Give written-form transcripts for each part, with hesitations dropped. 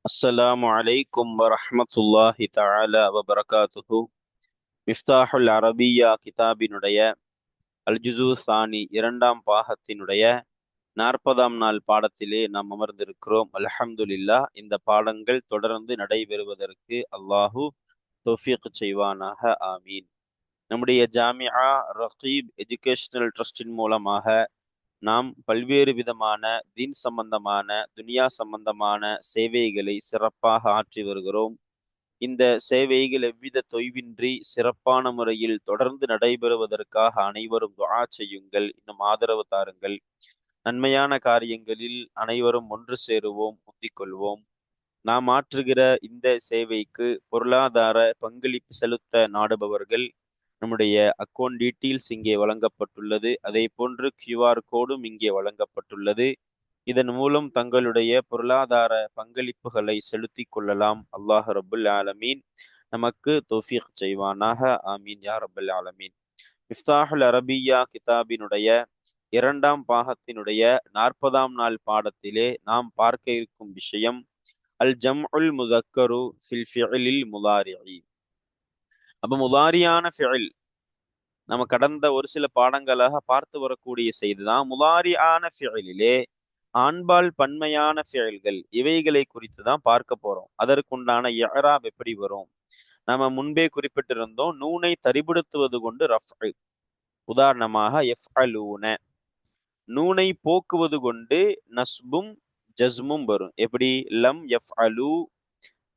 அஸ்ஸலாமு அலைக்கும் வரஹ்மத்துல்லாஹி தஆலா வபரகாத்துஹு. மிஃப்தாஹுல் அரபியா கிதாபினுடைய அல் ஜுஸூ சானி இரண்டாம் பாகத்தினுடைய 40ஆம் நாள் பாடத்திலே நாம் அமர்ந்திருக்கிறோம். அல்ஹம்துலில்லாஹ். இந்த பாடங்கள் தொடர்ந்து நடைபெறுவதற்கு அல்லாஹு தௌஃபீக் செய்வானாக. ஆமீன். நம்முடைய ஜாமிஆ ரகீப் எஜுகேஷனல் ட்ரஸ்டின் மூலமாக நாம் பல்வேறு விதமான தீன் சம்பந்தமான துனியா சம்பந்தமான சேவைகளை சிறப்பாக ஆற்றி வருகிறோம். இந்த சேவைகள் எவ்வித தொய்வின்றி சிறப்பான முறையில் தொடர்ந்து நடைபெறுவதற்காக அனைவரும் துஆ செய்யுங்கள், இன்னும் ஆதரவு தாருங்கள். நன்மையான காரியங்களில் அனைவரும் ஒன்று சேருவோம், முந்திக் கொள்வோம். நாம் ஆற்றுகிற இந்த சேவைக்கு பொருளாதார பங்களிப்பு செலுத்த நாடுபவர்கள் நம்முடைய அக்கௌண்ட் டீட்டெயில்ஸ் இங்கே வழங்கப்பட்டுள்ளது. அதே போன்று QR கோடும் இங்கே வழங்கப்பட்டுள்ளது. இதன் மூலம் தங்களுடைய பொருளாதார பங்களிப்புகளை செலுத்திக் கொள்ளலாம். அல்லாஹ் ரப்புல் ஆலமீன் நமக்கு தௌஃபீக் செய்வானாக. ஆமீன் யா ரப்பல் ஆலமீன். மிஃப்தாஹுல் அரபியா கிதாபினுடைய இரண்டாம் பாகத்தினுடைய 40ஆம் நாள் பாடத்திலே நாம் பார்க்க இருக்கும் விஷயம் அல் ஜம்உல் முதக்கரு ஃபில் ஃபிஇலில் முதாரிஇ. அப்ப முதாரியான ஃபிஇல் நம்ம கடந்த ஒரு சில பாடங்களாக பார்த்து வரக்கூடிய செய்திதான். முதாரியான ஃபிஇலிலே ஆண்பால் பன்மையான ஃபிஇல்கள் இவைகளை குறித்து தான் பார்க்க போறோம். அதற்குண்டான இஅ்ராப் எப்படி வரும்? நம்ம முன்பே குறிப்பிட்டிருந்தோம், நூனை தரிபடுத்துவது கொண்டு ரஃப்உ. உதாரணமாக யஃப்அலூன, நூனை போக்குவது கொண்டு நஸ்பும் ஜஸ்மும் வரும். எப்படி? லம் யஃப்அலு,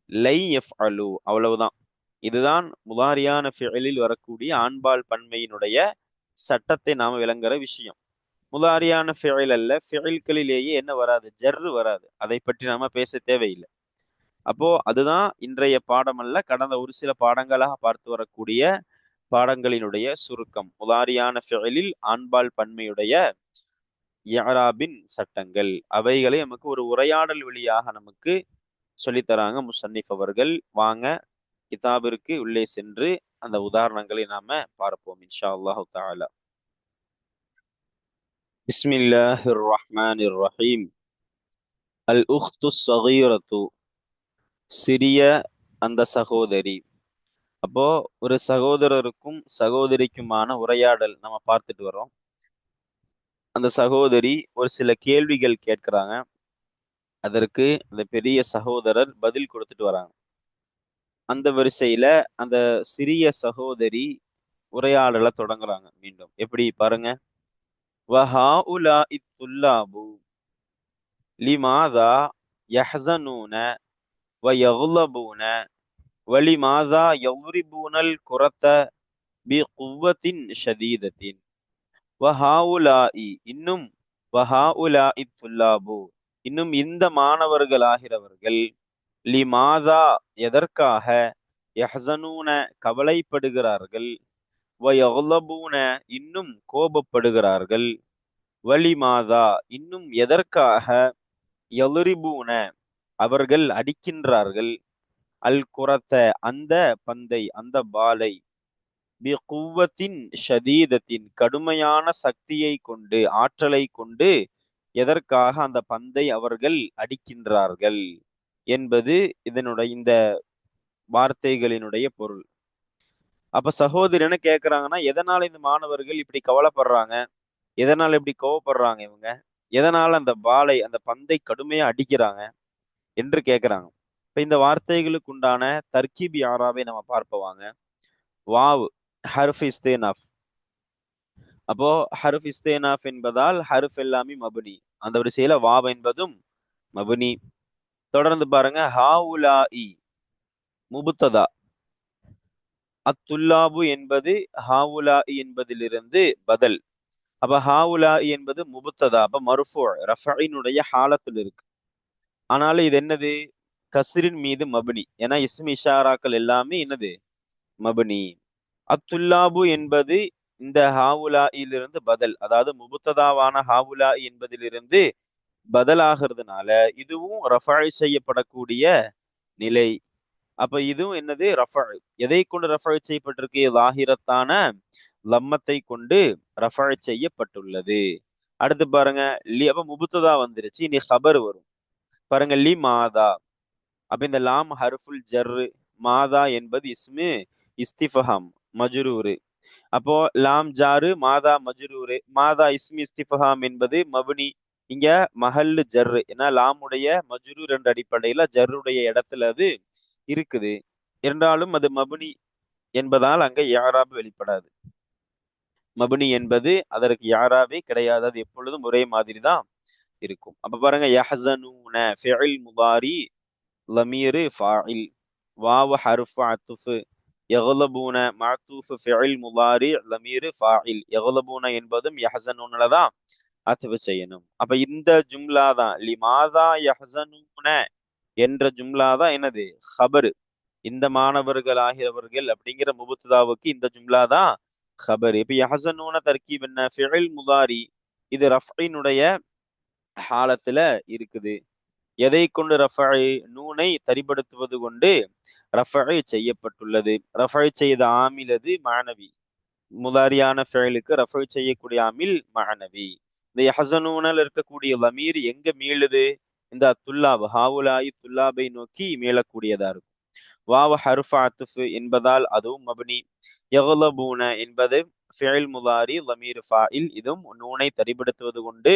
லை யஃப்அலு, அவ்வளவுதான். இதுதான் முதாரியான ஃபிஇலில் வரக்கூடிய ஆண்பால் பன்மையினுடைய சட்டத்தை நாம விளங்குற விஷயம். முதாரியான ஃபிஇல் அல்ல, ஃபிஇல்களிலேயே என்ன வராது? ஜர்ரு வராது. அதை பற்றி நாம பேச தேவையில்லை. அப்போ அதுதான் இன்றைய பாடம் அல்ல, கடந்த ஒரு சில பாடங்களாக பார்த்து வரக்கூடிய பாடங்களினுடைய சுருக்கம். முதாரியான ஃபிஇலில் ஆண்பால் பன்மையுடைய இஅ்ராபின் சட்டங்கள், அவைகளை நமக்கு ஒரு உரையாடல் வழியாக நமக்கு சொல்லித்தராங்க முஸன்னிஃப் அவர்கள். வாங்க கிதாபிற்கு உள்ளே சென்று அந்த உதாரணங்களை நாம பார்ப்போம் இன்ஷா அல்லாஹு தஆலா. பிஸ்மில்லாஹிர் ரஹ்மானிர் ரஹீம். அல் உக்து ஸகீரத்து, சிறிய அந்த சகோதரி. அப்போ ஒரு சகோதரருக்கும் சகோதரிக்குமான உரையாடல் நம்ம பார்த்துட்டு வரோம். அந்த சகோதரி ஒரு சில கேள்விகள் கேட்கிறாங்க. அதற்கு அந்த பெரிய சகோதரர் பதில் கொடுத்துட்டு வராங்க. அந்த வரிசையில அந்த சிறிய சகோதரி உரையாடலை தொடங்குறாங்க. மீண்டும் எப்படி பாருங்க. வஹாஉலாஇத் துல்லாபு லிமாதா யஹ்ஸனூன வயக்லபூன வலிமாதா யضربூனல் குரத்த பிகுவ்வத்தின் ஷதீதத்தின். வஹாஉலாஇ, இன்னும், வஹாஉலாஇத் துல்லாபு, இன்னும் இந்த மாணவர்களாகிறவர்கள், லிமாதா எதற்காக, யஹ்ஸனூன கவலைப்படுகிறார்கள், வயக்லபூன இன்னும் கோபப்படுகிறார்கள், வலிமாதா இன்னும் எதற்காக, யலுரிபூன அவர்கள் அடிக்கின்றார்கள், அல் குரத்த அந்த பந்தை அந்த பாலை, பிகுவ்வத்தின் ஷதீதத்தின் கடுமையான சக்தியை கொண்டு ஆற்றலை கொண்டு எதற்காக அந்த பந்தை அவர்கள் அடிக்கின்றார்கள் என்பது இதனுடைய இந்த வார்த்தைகளினுடைய பொருள். அப்ப சகோதரி என்ன கேட்கிறாங்கன்னா, எதனால இந்த மாணவர்கள் இப்படி கவலைப்படுறாங்க, எதனால இப்படி கோவப்படுறாங்க, இவங்க எதனால அந்த பாலை அந்த பந்தை கடுமையா அடிக்கிறாங்க என்று கேட்கிறாங்க. இப்ப இந்த வார்த்தைகளுக்கு உண்டான தர்கீப் யாராவை நம்ம பார்ப்பவாங்க. வாவ் ஹர்ஃப் இஸ்தினாஃப். அப்போ ஹர்ஃப் இஸ்தினாஃப் என்பதால் ஹர்ஃப் எல்லாமே மபுனி, அந்த வரிசையில வாவ் என்பதும் மபுனி. தொடர்ந்து பாருங்க, ஹாவுலாஇ முபுத்ததா, அத்துல்லாபு என்பது ஹாவுலாஇ என்பதிலிருந்து பதில். அப்ப ஹாவுலாஇ என்பது முபுத்ததா, அப்ப மர்ஃபூ ரஃபஇனுடைய ஹாலத்தில் இருக்கு. ஆனாலும் இது என்னது? கஸ்ரின் மீது மபுனி. ஏன்னா இஸ்மி இஷாராக்கள் எல்லாமே என்னது? மபுனி. அத்துல்லாபு என்பது இந்த ஹாவுலாயிலிருந்து பதில், அதாவது முபுத்ததாவான ஹாவுலா என்பதிலிருந்து பதிலாகிறதுனால இதுவும் ரஃபை செய்யப்படக்கூடிய நிலை. அப்ப இதுவும் என்னது? ரஃபை. எதை கொண்டு ரஃபை செய்யப்பட்டிருக்கு? லாஹிரத்தான லம்மத்தை கொண்டு ரஃபை செய்யப்பட்டுள்ளது. அடுத்து பாருங்க, லி, அப்ப முபுத்ததா வந்துருச்சு, இனி ஹபர் வரும். பாருங்க, லி மாதா, அப்ப இந்த லாம் ஹர்ஃபுல் ஜர்ரு, மாதா என்பது இஸ்மு இஸ்திஃபஹாம் மஜ்ரூரு. அப்போ லாம் ஜாரு, மாதா மஜ்ரூரு, மாதா இஸ்மி இஸ்திஃபஹாம் என்பது மப்னி. இங்க மஹல்லு ஜர்ரு, ஏன்னா லாமுடைய மஜ்ரூர் என்ற அடிப்படையில ஜர்ருடைய இடத்துல அது இருக்குது. என்றாலும் அது மப்னி என்பதால் அங்க யாராப் வெளிப்படாது. மப்னி என்பது அதற்கு யாராவே கிடையாது. அது எப்பொழுதும் ஒரே மாதிரி தான் இருக்கும். அப்ப பாருங்க, யஹ்ஸனூன ஃபிஇல் முதாரி லமீரு ஃபாஇல், வாவ் ஹர்ஃபு அத்ஃப், யக்லபூன மஅத்தூஃப் ஃபிஇல் முதாரி லமீரு ஃபாஇல். யக்லபூன என்பதும் யஹ்ஸனூன்ல தான் அத்ஃப் செய்யணும். அப்ப இந்த ஜும்லா தான் லிமாதா யஹ்ஸனூன என்ற ஜும்லா தான் என்னது, ஹபரு. இந்த மாணவர்கள் ஆகியவர்கள் அப்படிங்கிற முபுத்ததாவுக்கு இந்த ஜும்லா தான் ஹபர். இப்ப யஹ்ஸனூன தர்கீப் என்ன, ஃபிஇல் முதாரி, இது ரஃப்இனுடைய ஹாலத்துல இருக்குது. எதை கொண்டு ரஃபை, நூனை தரிப்படுத்துவது கொண்டு ரஃபை செய்யப்பட்டுள்ளது. ரஃபை செய்த ஆமில் அது மாணவி. முதாரியான ஃபெயலுக்கு ரஃபை செய்யக்கூடிய ஆமில் மாணவி. இந்த யஹ்ஸனூனல் இருக்கக்கூடிய லமீர் எங்க மீளுது, இந்த துல்லாப் ஹாவுலாயி துல்லாபை நோக்கி மீளக்கூடியதா இருக்கும். வாவ ஹர்ஃப் அத்ஃப் என்பதால் அதுவும் மப்னி. யக்லபூன என்பது ஃபிஇல் முதாரி லமீர் ஃபாஇல், இதுவும் நூனை தரிப்படுத்துவது கொண்டு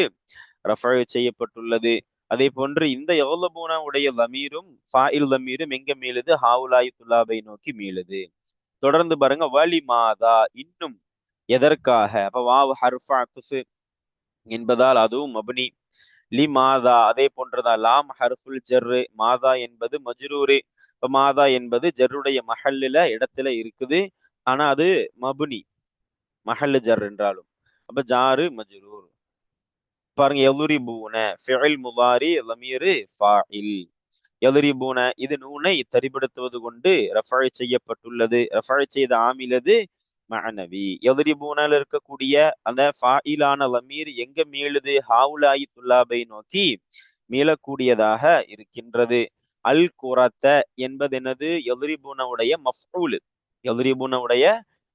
ரஃபை செய்யப்பட்டுள்ளது. அதே போன்று இந்த யக்லபூன உடைய லமீரும் ஃபாஇல் லமீரும் எங்க மீளுது, ஹாவுலாயி துல்லாபை நோக்கி மீளுது. தொடர்ந்து பாருங்க, வலி மாதா இன்னும் எதற்காக. அப்ப வாவ் ஹர்ஃப் அத்ஃப் என்பதால் அதுவும் மப்னி. லி மாதா அதே போன்றதான் லாம் ஹர்ஃபுல் ஜர்ரு, மாதா என்பது மஜ்ரூரு. இப்ப மாதா என்பது ஜர்ருடைய மஹல்லுல இடத்துல இருக்குது. ஆனா அது மப்னி, மஹல்லு ஜர் என்றாலும். அப்ப ஜாரு மஜ்ரூர். பாருங்க, யதுரிபூன ஃபிஇல் முதாரி லமீரு ஃபாஇல். யதுரிபூன இது நூனை தரிப்படுத்துவது கொண்டு ரஃபை செய்யப்பட்டுள்ளது. ரஃபை செய்த ஆமிலது மஅனவி. யதுரிபூனல் இருக்கக்கூடிய அந்த ஃபாயிலான லமீர் எங்க மீளுது, ஹாவுலாயி துல்லாபை நோக்கி மீளக்கூடியதாக இருக்கின்றது. அல் குரத்த என்பது என்னது, யதுரிபூனவுடைய மஃஊல். யதுரிபூனவுடைய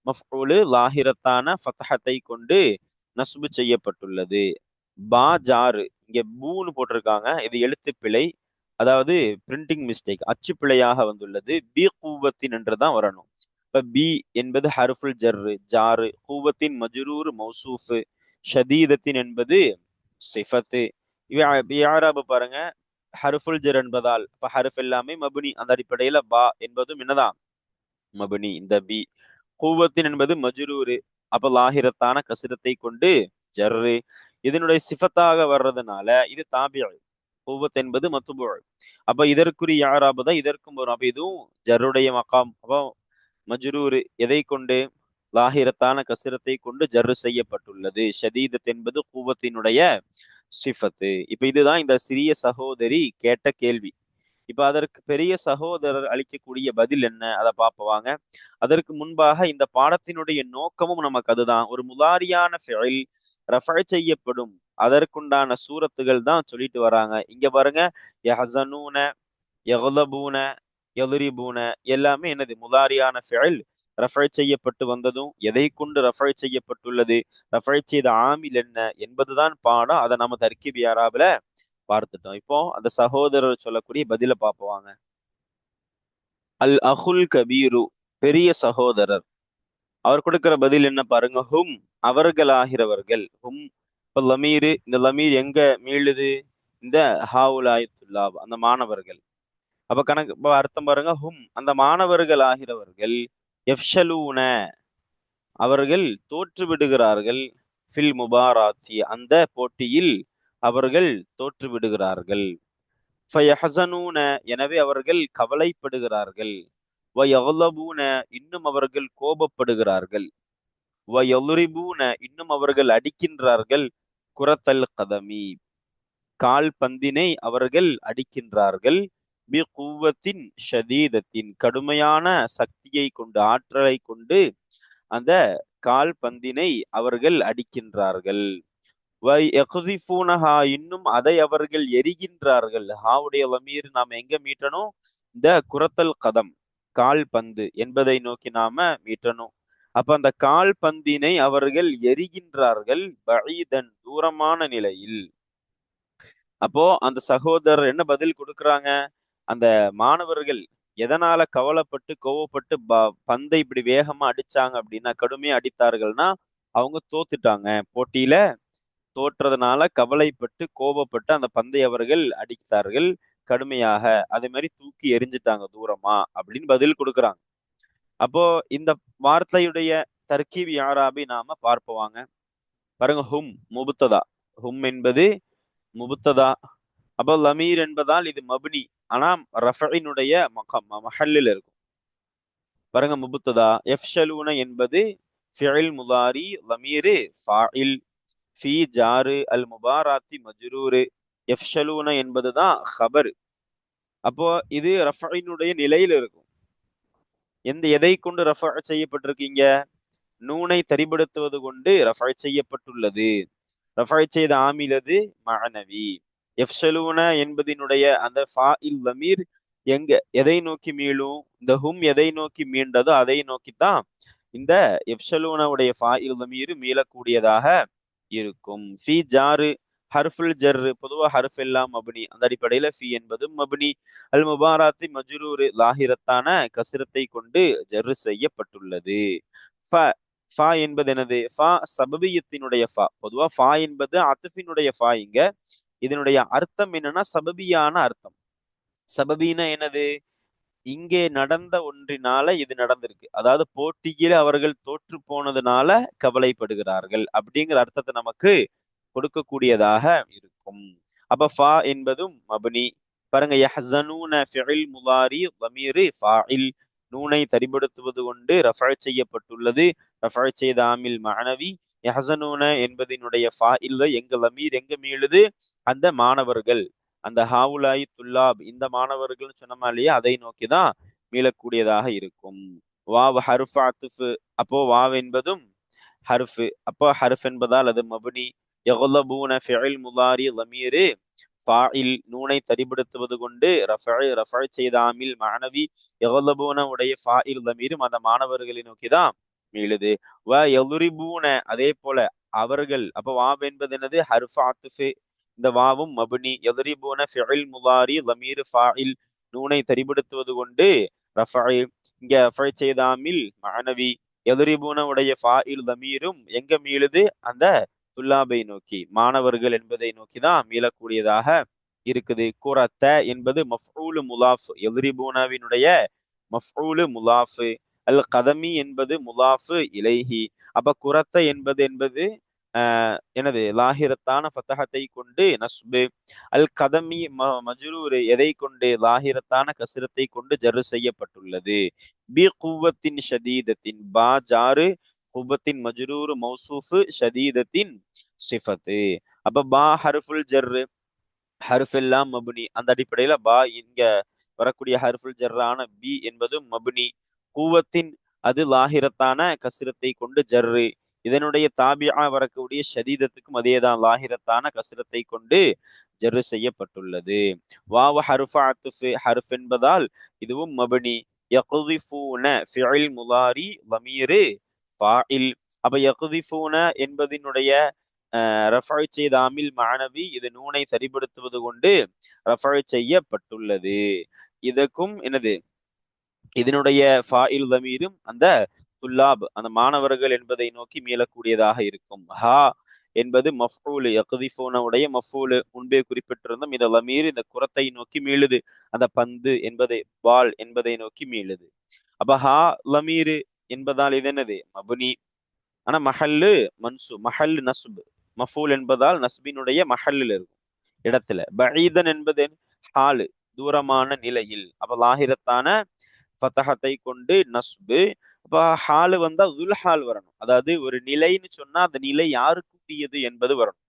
மஃஊல் லாஹிரத்தான ஃபத்ஹத்தை கொண்டு நஸ்பு செய்யப்பட்டுள்ளது. பா ஜாரு, இங்க பூன்னு போட்டிருக்காங்க, இது எழுத்து பிழை. அதாவது பிரிண்டிங் மிஸ்டேக், அச்சு பிழையாக வந்துள்ளது. பி கூவத்தின் என்றுதான் வரணும். இப்ப பி என்பது ஹர்ஃபுல் ஜர்ரு ஜாரு, கூவத்தின் மஜ்ரூர் மௌசூஃப், ஷதீதத்தின் என்பது சிஃபத்து. இஆராபு பாருங்க, ஹர்ஃபுல் ஜர் என்பதால் இப்ப ஹர்ஃப் எல்லாமே மப்னி. அந்த அடிப்படையில பா என்பதும் என்னதான் மப்னி. இந்த பி கூவத்தின் என்பது மஜ்ரூரு, அப்ப லாஹிரத்தான கசிரத்தை கொண்டு ஜர்ரு. இதனுடைய சிஃபத்தாக வர்றதுனால இது தாபிஉ. கூவத் என்பது மத்பூ. அப்ப இதற்குரிய யாராபு தான் இதற்கும் வரும். அப்ப இதுவும் ஜர்ருடைய மகாம். அப்போ மஜ்ரூரு எதை கொண்டு, லாஹிரத்தான கசிரத்தை கொண்டு ஜர்ரு செய்யப்பட்டுள்ளது. ஷதீதத் என்பது கூவத்தினுடைய சிஃபத்து. இப்ப இதுதான் இந்த சிறிய சகோதரி கேட்ட கேள்வி. இப்ப அதற்கு பெரிய சகோதரர் அளிக்கக்கூடிய பதில் என்ன, அதை பார்ப்போம். அதற்கு முன்பாக இந்த பாடத்தினுடைய நோக்கமும் நமக்கு அதுதான். ஒரு முதாரியான ஃபிஇல் ரஃபை செய்யப்படும், அதற்குண்டான சூரத்துகள் தான் சொல்லிட்டு வராங்க. இங்க பாருங்க, யஹ்ஸனூன, யக்லபூன, யதுரிபூன எல்லாமே என்னது, முதாரியான ஃபிஇல் ரஃபை செய்யப்பட்டு வந்ததும் எதை கொண்டு ரஃபை செய்யப்பட்டுள்ளது, ரஃபை செய்த ஆமில் என்ன என்பதுதான் பாடம். அதை நம்ம தர்கீப் யாராபுல பார்த்துட்டோம். இப்போ அந்த சகோதரர் சொல்லக்கூடிய பதில பார்ப்போம். அல் அஹுல் கபீரு பெரிய சகோதரர், அவர் கொடுக்கிற பதில் என்ன பாருங்க, ஹும் அவர்களாகிறவர்கள். ஹும் இப்ப லமீரு, இந்த லமீர் எங்க மீளுது, இந்த ஹாவுலாய் துல்லாப் அந்த மாணவர்கள். அப்ப கணக்கு இப்ப அர்த்தம் பாருங்க, ஹும் அந்த மாணவர்கள் ஆகிறவர்கள், எஃப்ஷலூன அவர்கள் தோற்று விடுகிறார்கள், ஃபில் முபாராத்தி அந்த போட்டியில் அவர்கள் தோற்று விடுகிறார்கள். ஃபயஹஸனூன எனவே அவர்கள் கவலைப்படுகிறார்கள். வயக்லபூன இன்னும் அவர்கள் கோபப்படுகிறார்கள். வயலுரிபூன இன்னும் அவர்கள் அடிக்கின்றார்கள். குரத்தல் கதமி கால் பந்தினை அவர்கள் அடிக்கின்றார்கள். பி குவத்தின் ஷதீதத்தின் கடுமையான சக்தியை கொண்டு, ஆற்றலை கொண்டு அந்த கால் பந்தினை அவர்கள் அடிக்கின்றார்கள். இன்னும் அதை அவர்கள் எரிகின்றார்கள். ஹாவுடைய லமீர் நாம் எங்க மீட்டணும், இந்த குரத்தல் கதம் கால் பந்து என்பதை நோக்கி நாம மீட்டணும். அப்ப அந்த கால் பந்தினை அவர்கள் எரிகின்றார்கள், பஈதன் தூரமான நிலையில். அப்போ அந்த சகோதரர் என்ன பதில் கொடுக்குறாங்க, அந்த மாணவர்கள் எதனால கவலைப்பட்டு கோவப்பட்டு பந்தை இப்படி வேகமா அடிச்சாங்க அப்படின்னா, கடுமையா அடித்தார்கள்னா அவங்க தோத்துட்டாங்க. போட்டியில தோற்றதுனால கவலைப்பட்டு கோபப்பட்டு அந்த பந்தை அவர்கள் அடித்தார்கள் கடுமையாக. அதே மாதிரி தூக்கி எறிஞ்சிட்டாங்க தூரமா அப்படின்னு பதில் கொடுக்குறாங்க. அப்போ இந்த வார்த்தையுடைய தர்கீப் யாராபி நாம பார்ப்போவாங்க. பாருங்க, ஹும் முபுத்ததா. ஹும் என்பது முபுத்ததா. அப்போ லமீர் என்பதால் இது மப்னி. ஆனா ரஃபினுடைய மஹல்லில் இருக்கும். பாருங்க, முபுத்ததா. எஃப்ஷலூன என்பது ஃபிஇல் முதாரி, லமீரு ஃபாஇல், ஃபி ஜாரு, அல் முபாராத்தி மஜ்ரூரு. எஃப்ஷலூன என்பதுதான் ஹபர். அப்போ இது ரஃபினுடைய நிலையில் இருக்கும். எதை கொண்டு ரஃப செய்யப்பட்டிருக்கீங்க? நூனை தரிபடுத்துவது கொண்டு ரஃபை செய்யப்பட்டுள்ளது. ரஃபை செய்த ஆமிலது மஅனவி. எஃப்ஷலூன என்பதினுடைய அந்த ஃபாஇல் லமீர் எதை நோக்கி மீளும்? இந்த ஹும் எதை நோக்கி மீண்டதோ அதை நோக்கித்தான் இந்த எஃப்ஷலூனவுடைய ஃபாஇல் லமீர் மீளக்கூடியதாக இருக்கும். ஃபி ஜாரு ஹர்ஃபுல் ஜர், பொதுவா ஹர்ஃப் எல்லாம் மப்னி. அந்த அடிப்படையில ஃபி என்பதும் மப்னி. அல் முபாராத்தி மஜ்ரூர், லாஹிரத்தான கசிரத்தை கொண்டு ஜர் செய்யப்பட்டுள்ளது. ஃபா என்பது என்னது? ஃபா சபபியத்தினுடைய ஃபா. பொதுவா ஃபா என்பது அத்ஃபினுடைய ஃபா. இங்க இதனுடைய அர்த்தம் என்னன்னா சபபியான அர்த்தம். சபபினா என்னது? இங்கே நடந்த ஒன்றினால இது நடந்திருக்கு. அதாவது போட்டியில் அவர்கள் தோற்று போனதுனால கவலைப்படுகிறார்கள் அப்படிங்கிற அர்த்தத்தை நமக்கு கொடுக்கக்கூடியதாக இருக்கும். அப்ப ஃபா என்பதும் மப்னி. பாருங்க, யஹ்ஸனூன ஃபிஇல் முதாரி ضمீர் ஃபாஇல், நூனை தரிபடுத்துவது கொண்டு ரஃபஅ செய்யப்பட்டுள்ளது. ரஃபஅ செய்த ஆமில் மஅனவி. யஹ்ஸனூன என்பதினுடைய ஃபாஇல் எங்க லமீர் எங்க மீளுது? அந்த மாணவர்கள், அந்த ஹாவுலாய் துல்லாப், இந்த மாணவர்கள் சொன்னமா இல்லையா, அதை நோக்கிதான் மீளக்கூடியதாக இருக்கும். வாவ் ஹர்ஃப் அத்ஃப். அப்போ வாவ் என்பதும் ஹர்ஃப். அப்போ ஹர்ஃப் என்பதால் அது மப்னி. யக்லபூன ஃபிஇல் முதாரி ضمீர் ஃபாஇல், நூனை தரிபடுத்துவது கொண்டு ரஃபஅ செய்த ஆமில் மஅனவி. யக்லபூன உடைய ஃபாஇல் ضمீரும் அந்த மாணவர்களை நோக்கிதான் மீளுது. வ யதுரிபூன, அதே போல அவர்கள். அப்ப வாவ் என்பது என்னது? ஹர்ஃப் அத்ஃப். இந்த வாவும் மப்னி. யதுரிபூன ஃபிஇல் முதாரி ضمீர் ஃபாஇல், நூனை தரிபடுத்துவது கொண்டு ரஃபஅ, இங்க ரஃபஅ செய்த ஆமில் மஅனவி. எதுரிபூன உடைய ஃபாஇல் தமீரும் எங்க மீளுது? அந்த துல்லாபை நோக்கி, மாணவர்கள் என்பதை நோக்கிதான் மீளக்கூடியதாக இருக்குது. குரத்த என்பது மஃஊலு முலாஃப். எதுரிபூனாவினுடைய மஃஊலு முலாஃப். அல் கதமி என்பது முலாஃபு இலைஹி. அப்ப குரத்த என்பது எனது லாஹிரத்தான ஃபத்தஹத்தை கொண்டு நஸ்பு. அல் கதமி மஜ்ரூர் எதை கொண்டு? லாஹிரத்தான கசிரத்தை கொண்டு ஜரு செய்யப்பட்டுள்ளது. பி குவத்தின் ஷதீதத்தின், பா ஜாரு, குவத்தின் மஜ்ரூர் மௌசூஃபு, ஷதீதத்தின் சிஃபத்து. அப்ப பா ஹர்ஃபுல் ஜர்ரு, ஹர்ஃப் எல்லாம் மப்னி. அந்த அடிப்படையில பா இங்க வரக்கூடிய ஹர்ஃபுல் ஜர்ரான பி என்பதும் மப்னி. குவத்தின் அது லாஹிரத்தான கசிரத்தை கொண்டு ஜர்ரு. இதனுடைய தாபியா வரக்கூடிய ஷதீதத்துக்கும் அதேதான், லாஹிரத்தான கசிரத்தை கொண்டு ஜர்ரு செய்யப்பட்டுள்ளது. வாவ ஹர்ஃப் அத்ஃப், ஹர்ஃப் என்பதால் இதுவும் மப்னி. யக்திஃபூன ஃபிஇல் முதாரி ضمீர் ஃபாஇல். அப்ப யக்திஃபூன என்பதினுடைய ரஃபஅ செய்த ஆமில் மஅனவி, இது நூனை சரிபடுத்துவது கொண்டு ரஃபஅ செய்யப்பட்டுள்ளது. இதற்கும் என்னது? இதனுடைய ஃபாஇல் தமீரும் அந்த துல்லாப், அந்த மாணவர்கள் என்பதை நோக்கி மீளக்கூடியதாக இருக்கும். ஹா என்பது மஃஊல், யக்திஃபூன உடைய மஃஊல். முன்பே குறிப்பிட்டிருந்தோம், இந்த லமீர் இந்த குரத்தை நோக்கி மீளுது. அந்த பந்து என்பதை, பால் என்பதை நோக்கி மீளுது. அப்ப ஹா லமீர் என்பதால் இது என்னது? மப்னி. ஆனா மஹல்லு மன்சு, மஹல் நஸ்ப். மஃஊல் என்பதால் நஸ்பினுடைய மஹல்லில் இருக்கும், இடத்துல. பஈதன் என்பது ஹாலு, தூரமான நிலையில். அப்ப லாஹிரத்தான ஃபத்தஹத்தை கொண்டு நஸ்பு. அப்ப ஹாலு வந்தா துல்ஹால் வரணும். அதாவது ஒரு நிலைன்னு சொன்னா அந்த நிலை யாருக்குரியது என்பது வரணும்.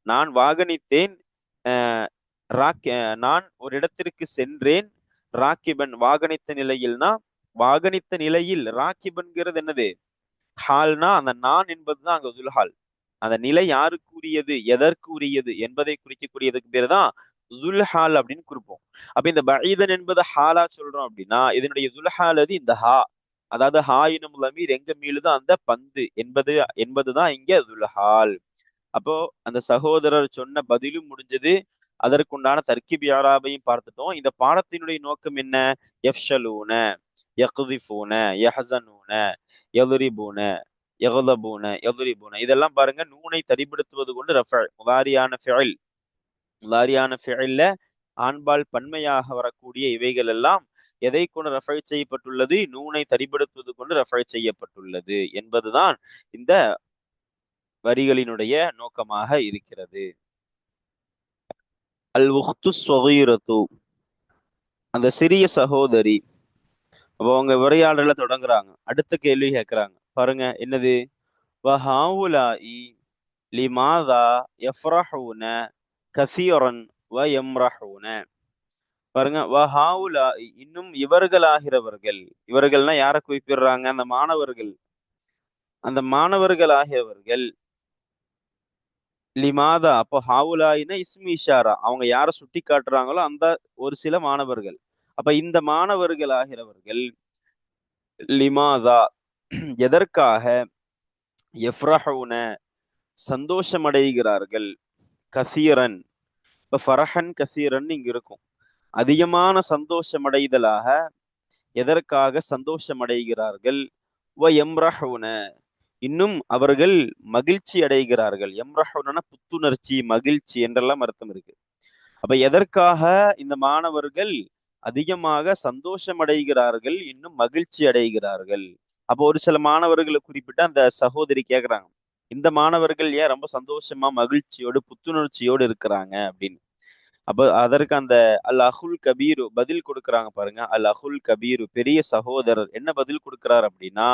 நான் வாகனித்தேன், நான் ஒரு இடத்திற்கு சென்றேன். ராக்கிபன், வாகனித்த நிலையில்னா, வாகனித்த நிலையில். ராக்கிபன்கிறது என்னது? ஹால்னா அந்த நான் என்பதுதான் அங்க துல்ஹால். அந்த நிலை யாருக்குரியது, எதற்கு உரியது என்பதை குறிக்கக்கூடியதுக்கு பேர் தான் துல்ஹால் அப்படின்னு குறிப்போம். அப்ப இந்த பஈதன் என்பது ஹாலா சொல்றோம் அப்படின்னா, இதனுடைய துல்ஹால் அது இந்த ஹா. அதாவது ஹா எனும் லமீர் எங்க மீளுதோ அந்த பந்து என்பதுதான் இங்க துல்ஹால். அப்போ அந்த சகோதரர் சொன்ன பதிலும் முடிஞ்சது. அதற்குண்டான தர்கிப் யாராபையும் பார்த்துட்டோம். இந்த பாடத்தினுடைய நோக்கம் என்ன? யஃப்ஷலூன, யக்திஃபூன, யஹ்ஸனூன, யதுரிபூன, யகுலபூன, யதுரிபூன, இதெல்லாம் பாருங்க நூனை தரிப்படுத்துவது கொண்டு ரஃபல் முதாரியான ஃபிஅல்ல ஆண்பால் பன்மையாக வரக்கூடிய இவைகள் எல்லாம் எதை கொண்டு ரஃபல் செய்யப்பட்டுள்ளது? நூனை தரிப்படுத்துவது கொண்டு ரஃபல் செய்யப்பட்டுள்ளது என்பதுதான் இந்த வரிகளினுடைய நோக்கமாக இருக்கிறது. அல் உக்து ஸகீரத்து, அந்த சிறிய சகோதரி. அப்போ அவங்க உரையாடல தொடங்குறாங்க. அடுத்த கேள்வி கேட்கிறாங்க பாருங்க, என்னது? வஹாவுலாஇ லிமாதா யஃப்ரஹூன கஸீரன் வ யம்ரஹூன. பாருங்க, வஹாவுலாஇ, இன்னும் இவர்களாகிறவர்கள். இவர்கள்னா யாரை குறிப்பிடுறாங்க? அந்த மாணவர்கள். அந்த மாணவர்கள் ஆகியவர்கள் லிமாதா, அப்போ ஹாவுலாயினா இஸ்மி இஷாரா, அவங்க யாரை சுட்டி காட்டுறாங்களோ அந்த ஒரு சில மாணவர்கள். அப்ப இந்த மாணவர்கள் ஆகிறவர்கள் லிமாதா, எதற்காக, எஃப்ரஹூன, சந்தோஷமடைகிறார்கள், கசீரன், இப்ப ஃபரஹன் கசீரன் இங்க இருக்கும், அதிகமான சந்தோஷமடைதலாக, எதற்காக சந்தோஷமடைகிறார்கள், வ எம்ரஹூன, இன்னும் அவர்கள் மகிழ்ச்சி அடைகிறார்கள். எம்ரஹூன புத்துணர்ச்சி, மகிழ்ச்சி என்றெல்லாம் அர்த்தம் இருக்கு. அப்ப எதற்காக இந்த மாணவர்கள் அதிகமாக சந்தோஷம் அடைகிறார்கள், இன்னும் மகிழ்ச்சி அடைகிறார்கள்? அப்போ ஒரு சில மாணவர்களை குறிப்பிட்டு அந்த சகோதரி கேக்குறாங்க, இந்த மாணவர்கள் ஏன் ரொம்ப சந்தோஷமா மகிழ்ச்சியோடு புத்துணர்ச்சியோடு இருக்கிறாங்க அப்படின்னு. அப்ப அதற்கு அந்த அல் அஹுல் கபீரு பதில் கொடுக்குறாங்க பாருங்க. அல் அஹுல் கபீரு, பெரிய சகோதரர் என்ன பதில் கொடுக்கிறார் அப்படின்னா,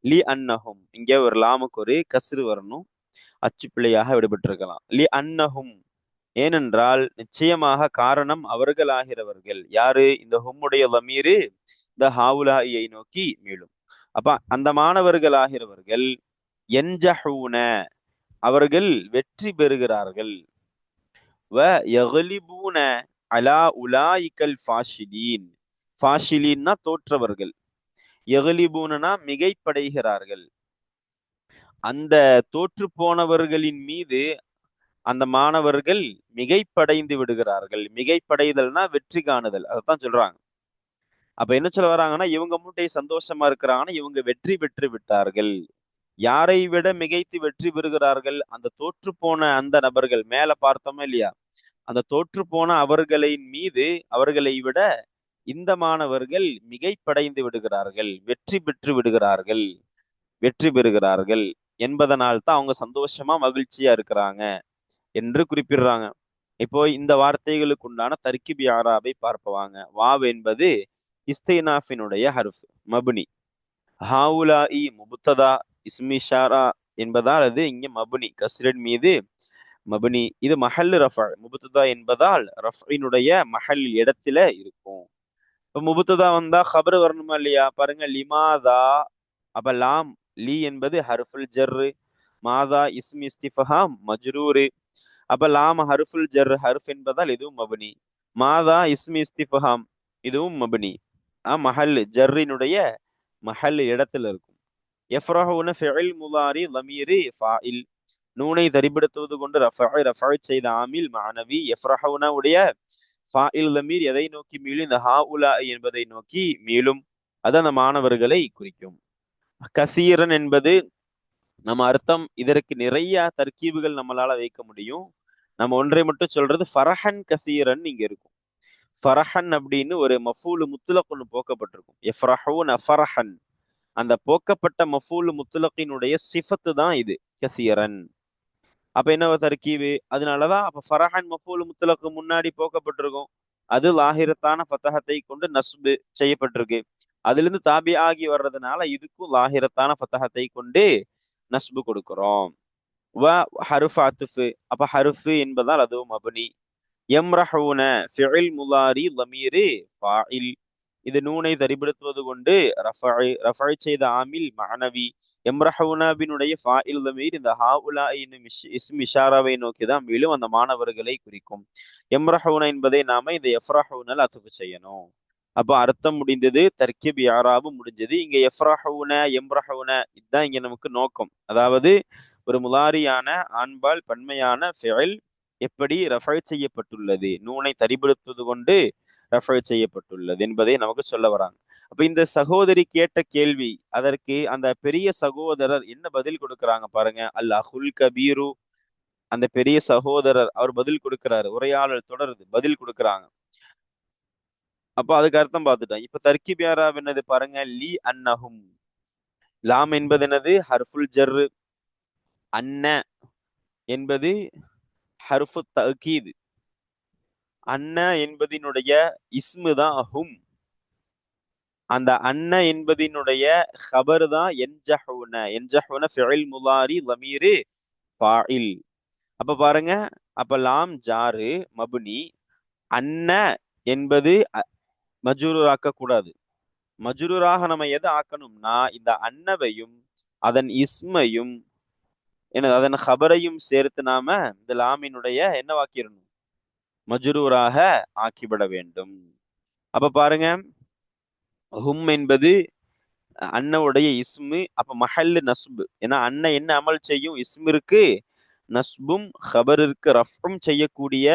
லி அன்னஹும், இங்க ஒரு லாமுக்கு ஒரு கஸ்ரு வரணும், அச்சு பிழையாக விடுபட்டிருக்கலாம். லி அன்னஹும், ஏனென்றால் நிச்சயமாக காரணம் அவர்களாகிறவர்கள். யாரு? இந்த ஹும்முடைய லமீரு இந்த ஹாவுலாயை நோக்கி மீளும். அப்ப அந்த மாணவர்கள் ஆகிறவர்கள் என்ஜஹூன, அவர்கள் வெற்றி பெறுகிறார்கள், வ யக்லிபூன அலா உலாயிக்கல் ஃபாஷிலீன், ஃபாஷிலீன்னா தோற்றவர்கள், யக்லிபூனா மிகைப்படைகிறார்கள், அந்த தோற்று போனவர்களின் மீது அந்த மாணவர்கள் மிகைப்படைந்து விடுகிறார்கள். மிகைப்படைதல்னா வெற்றி காணுதல், அதைத்தான் சொல்றாங்க. அப்ப என்ன சொல்ல வராங்கன்னா, இவங்க மூட்டை சந்தோஷமா இருக்கிறாங்கன்னா இவங்க வெற்றி பெற்று விட்டார்கள். யாரை விட மிகைத்து வெற்றி பெறுகிறார்கள்? அந்த தோற்று போன அந்த நபர்கள். மேல பார்த்தோமா இல்லையா? அந்த தோற்று போன அவர்களின் மீது அவர்களை விட இந்த மாணவர்கள் மிகைப்படைந்து விடுகிறார்கள், வெற்றி பெற்று விடுகிறார்கள், வெற்றி பெறுகிறார்கள் என்பதனால் தான் அவங்க சந்தோஷமா மகிழ்ச்சியா இருக்கிறாங்க என்று குறிப்பிடுறாங்க. இப்போ இந்த வார்த்தைகளுக்கு உண்டான தர்கிப் யாராபை பார்ப்பவாங்க. வாவ் என்பது இஸ்தினாஃபினுடைய ஹர்ஃப், மப்னி. ஹாவுலாஇ முபுத்ததா இஸ்மி ஷாரா என்பதால் அது இங்க மப்னி, கஸ்ரின் மீது மப்னி. இது மஹல் ரஃபா, முபுத்ததா என்பதால் ரஃபினுடைய மஹல் இடத்துல இருக்கும். இப்ப முபுத்ததா வந்தா ஹபர் வரணுமா இல்லையா? பாருங்க, லிமாதா, அப்ப லாம், லி என்பது ஹர்ஃபுல் ஜர்ரு, மாதா இஸ்மி இஸ்திஃபஹாம் மஜ்ரூரு. அப்ப லாம் ஹர்ஃபுல் ஜர், ஹர்ஃப் என்பதால் இதுவும் மப்னி. மாதா இஸ்மி இஸ்திஃபஹாம், இதுவும் மப்னி. மஹல் ஜர்ரினுடைய மஹல் இடத்துல இருக்கும். எஃப்ரஹூன ஃபிஇல் முதாரி லமீரி ஃபாயில், நூனை தரிப்படுத்துவது கொண்டு ரஃபை செய்த ஆமில் மானவி. எஃப்ரஹூன உடைய ஃபாயில் லமீர் எதை நோக்கி மீளும்? இந்த ஹாஉலா என்பதை நோக்கி மீளும். அது அந்த மாணவர்களை குறிக்கும். கசீரன் என்பது நம்ம அர்த்தம், இதற்கு நிறைய தர்கீபுகள் நம்மளால வைக்க முடியும். நம்ம ஒன்றை மட்டும் சொல்றது, ஃபரஹன் கசீரன் இங்க இருக்கும். ஃபரஹன் அப்படின்னு ஒரு மஃபூலு முத்துலக் ஒன்று போக்கப்பட்டிருக்கும். எஃப்ரஹூன் அஃபரஹன், அந்த போக்கப்பட்ட மஃபூலு முத்துலக்கினுடைய சிஃபத்து தான் இது கசீரன். அப்ப என்ன தர்கீபு? அதனாலதான் அப்ப ஃபரஹன் மஃபூலு முத்துலக்கு முன்னாடி போக்கப்பட்டிருக்கும். அது லாஹிரத்தான ஃபத்தஹத்தை கொண்டு நஸ்பு செய்யப்பட்டிருக்கு. அதுல இருந்து தாபி ஆகி வர்றதுனால இதுக்கும் லாஹிரத்தான ஃபத்தஹத்தை கொண்டு நஸ்பு கொடுக்கிறோம். வ ஹருஃப் அத்துஃபு, அப்ப ஹருஃபு என்பதால் அதுவும் மப்னி. யம்ரஹூன ஃபிஇல் முலாரி லமீரு ஃபாயில், இது நூனை தரிப்படுத்துவது கொண்டு ரஃபை செய்த ஆமில் மஅனவி. எம்ரஹூனாவினுடைய ஃபாயில் லமீர் இந்த ஹாஉலா என்னும் இஸ்ம் இஷாராவை நோக்கி தான் மேலும் அந்த மாணவர்களை குறிக்கும். எம்ரஹூனா என்பதை நாம இந்த எஃப்ரஹூனல் அத்துஃபு செய்யணும். அப்ப அர்த்தம் முடிந்தது, தர்கிப் யாராவும் முடிஞ்சது. இங்க எஃப்ரஹூன எம்ரஹூன இதுதான் இங்க நமக்கு நோக்கம். அதாவது ஒரு முலாரியான ஆண்பால் பன்மையான ஃபிஇல் எப்படி ரஃபை செய்யப்பட்டுள்ளது, நூனை தரிபடுத்துவது கொண்டு ரஃபை செய்யப்பட்டுள்ளது என்பதை நமக்கு சொல்ல வராங்க. அப்ப இந்த சகோதரி கேட்ட கேள்வி, அதற்கு அந்த பெரிய சகோதரர் என்ன பதில் கொடுக்கறாங்க பாருங்க. அல் அஹுல் கபீரு, அந்த பெரிய சகோதரர் அவர் பதில் கொடுக்கிறாரு. உரையாடல் தொடருது, பதில் கொடுக்கறாங்க. அப்ப அதுக்கு அர்த்தம் பார்த்துட்டோம். இப்ப தர்கீப் யாராப் என்னது பாருங்க. லி அன்னஹும், லாம் என்பது என்னது? ஹர்ஃபுல் ஜர். அன்ன என்பது ஹர்ஃபு தஅகீத். அன்ன என்பதினுடைய இஸ்மு தான் ஹும். அந்த அன்ன என்பதினுடைய ஹபர் தான் என்ஜஹூன. என்ஜஹூன ஃபிஇல் முலாரி லமீரு ஃபாஇல். அப்ப பாருங்க, அப்ப லாம் ஜாரு மப்னி. அன்ன என்பது மஜ்ரூர் ஆக்க கூடாது. மஜ்ரூராக நம்ம எதை ஆக்கணும்னா இந்த அன்னவையும் அதன் இஸ்மையும் அதன் ஹபரையும் சேர்த்து நாம இந்த லாமினுடைய என்னவாக்கிடணும்? மஜ்ரூராக ஆக்கிவிட வேண்டும். அப்ப பாருங்க, ஹும் என்பது அன்னவுடைய இஸ்மு. அப்ப மஹல்லு நஸ்பு. ஏன்னா அன்ன என்ன அமல் செய்யும்? இஸ்மிற்கு நஸ்பும் ஹபருக்கு ரஃபும் செய்யக்கூடிய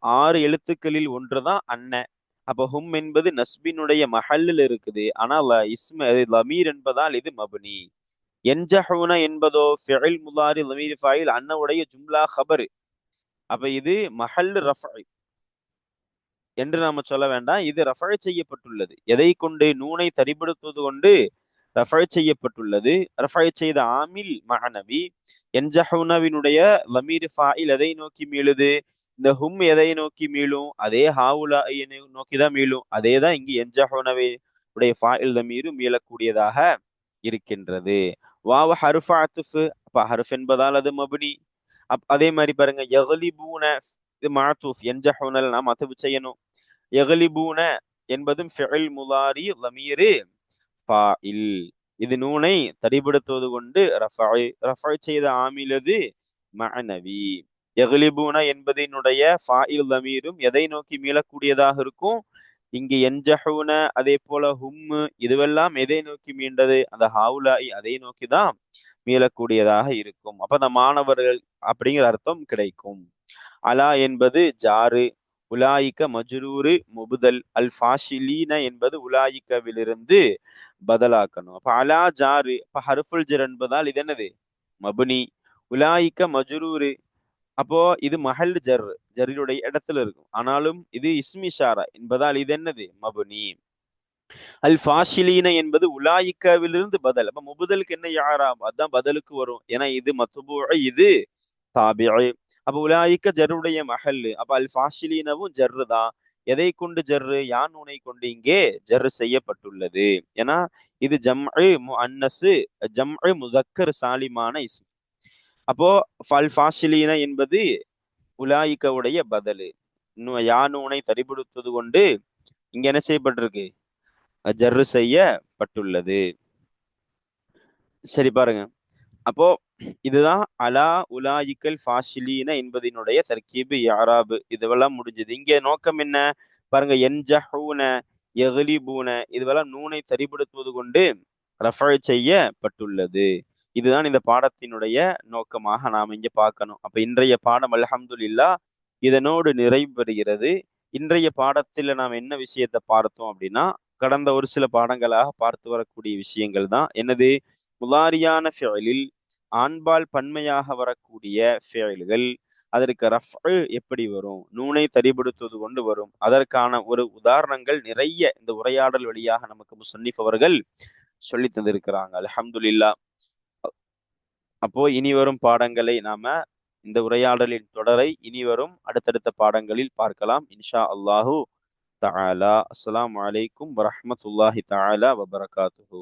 6 எழுத்துக்களில் ஒன்றுதான் அன்ன. அப்ப ஹும் என்பது நஸ்பினுடைய மஹல்லில் இருக்குது. ஆனால் இஸ்ம லமீர் என்பதால் இது மப்னி. என்ஜஹூன என்பதோ ஃபிஇல் முலாரி லமீர் ஃபாயில், அன்னவுடைய ஜும்லா ஹபர். அப்ப இது மஹல்லு ரஃபை என்று நாம சொல்ல வேண்டாம். இது ரஃபை செய்யப்பட்டுள்ளது. எதை கொண்டு? நூனை தரிபடுத்துவது கொண்டு ரஃபை செய்யப்பட்டுள்ளது. ரஃபை செய்த ஆமில் மஅனவி. என்ஜஹூனவினுடைய லமீர் ஃபாயில் எதை நோக்கி மீளுது? இந்த ஹும் எதை நோக்கி மீளும்? அதே ஹாவுலா நோக்கிதான் மீளும். அதேதான் இங்கு என்ஜஹூனவை உடைய ஃபாயில் லமீரும் மீளக்கூடியதாக இருக்கின்றது. வாவ ஹர்ஃப் அத்ஃப். அப்ப ஹர்ஃப் என்பதால் அது மப்னி. அதே மாதிரி பாருங்க, யக்லிபூன இது மஅதூஃப். என்ஜஹூனல் நாம் அத்ஃப் செய்யணும். யக்லிபூன என்பதும் ஃபிஇல் முலாரி லமீரு ஃபாயில். இது நூனை தரிபடுத்துவது கொண்டு ரஃபை செய்த ஆமிலது மஅனவி. யக்லிபூன என்பதனுடைய ஃபாயில் லமீரும் எதை நோக்கி மீளக்கூடியதாக இருக்கும்? இங்கு என்ஜஹூன, அதே போல ஹும், இதுவெல்லாம் எதை நோக்கி மீண்டது? அந்த ஹாவுலாய் அதை நோக்கிதான் மீளக்கூடியதாக இருக்கும். அப்ப அந்த மாணவர்கள் அப்படிங்கிற அர்த்தம் கிடைக்கும். அலா என்பது ஜாரு, உலாயிக்க மஜ்ரூரு முபுதல். அல் ஃபாஷிலீன என்பது உலாயிக்கவிலிருந்து பதிலாக்கணும். அப்ப அலா ஜாரு, அப்ப ஹர்ஃபுல் ஜர் என்பதால் இது என்னது? மப்னி. உலாயிக்க மஜ்ரூரு, அப்போ இது மஹல் ஜர், ஜர்ருடைய இடத்துல இருக்கும். ஆனாலும் இது இஸ்மிஷாரா என்பதால் இது என்னது? மப்னி. அல் ஃபாஷிலீன என்பது உலாயிக்கவிலிருந்து பதில். அப்ப முபுதலுக்கு என்ன யாராம்? அதான் பதிலுக்கு வரும். ஏன்னா இது மத்பூ, இது தாபிஇ. அப்ப உலாயிக்க ஜர்ருடைய மஹல்லு. அப்ப அல் ஃபாஷிலீனவும் ஜர்ரு தான். எதை கொண்டு ஜர்ரு? யான் நூனை கொண்டு இங்கே ஜர்ரு செய்யப்பட்டுள்ளது. ஏன்னா இது ஜம்உ முஅன்னஸ், ஜம்உ முதக்கர் சாலிமான இஸ்ம். அப்போ ஃபல் ஃபாஷிலீன என்பது உலாயிக்கவுடைய பதிலு. இன்னும் யா நூனை தரிபடுத்துவது கொண்டு இங்க என்ன செய்யப்பட்டிருக்கு? ஜர்ரு செய்யப்பட்டுள்ளது. சரி பாருங்க. அப்போ இதுதான் அலா உலாயிக்கல் ஃபாஷிலீன என்பதனுடைய தர்கீபு யாராபு. இதுவெல்லாம் முடிஞ்சது. இங்க நோக்கம் என்ன பாருங்க. என்ஜஹூன, யக்லிபூன, இதுவெல்லாம் நூனை தரிபடுத்துவது கொண்டு ரஃபை செய்யப்பட்டுள்ளது. இதுதான் இந்த பாடத்தினுடைய நோக்கமாக நாம் இங்க பார்க்கணும். அப்ப இன்றைய பாடம் அல்ஹம்துலில்லாஹ் இதனோடு நிறைவு பெறுகிறது. இன்றைய பாடத்துல நாம் என்ன விஷயத்தை பார்த்தோம் அப்படின்னா, கடந்த ஒரு சில பாடங்களாக பார்த்து வரக்கூடிய விஷயங்கள் தான். என்னது? முலாரியான ஃபிஇலில் ஆண்பால் பன்மையாக வரக்கூடிய ஃபிஇல்கள், அதற்கு ரஃப் எப்படி வரும்? நூனை தரிபடுத்துவது கொண்டு வரும். அதற்கான ஒரு உதாரணங்கள் நிறைய இந்த உரையாடல் வழியாக நமக்கு முஸன்னிஃப் அவர்கள் சொல்லி தந்திருக்கிறாங்க. அல்ஹம்துலில்லாஹ். அப்போ இனி வரும் பாடங்களை நாம இந்த உரையாடலின் தொடரை இனி வரும் அடுத்தடுத்த பாடங்களில் பார்க்கலாம் இன்ஷா அல்லாஹு தஆலா. அஸ்ஸலாமு அலைக்கும் வரஹ்மத்துல்லாஹி தஆலா வபரகாத்துஹு.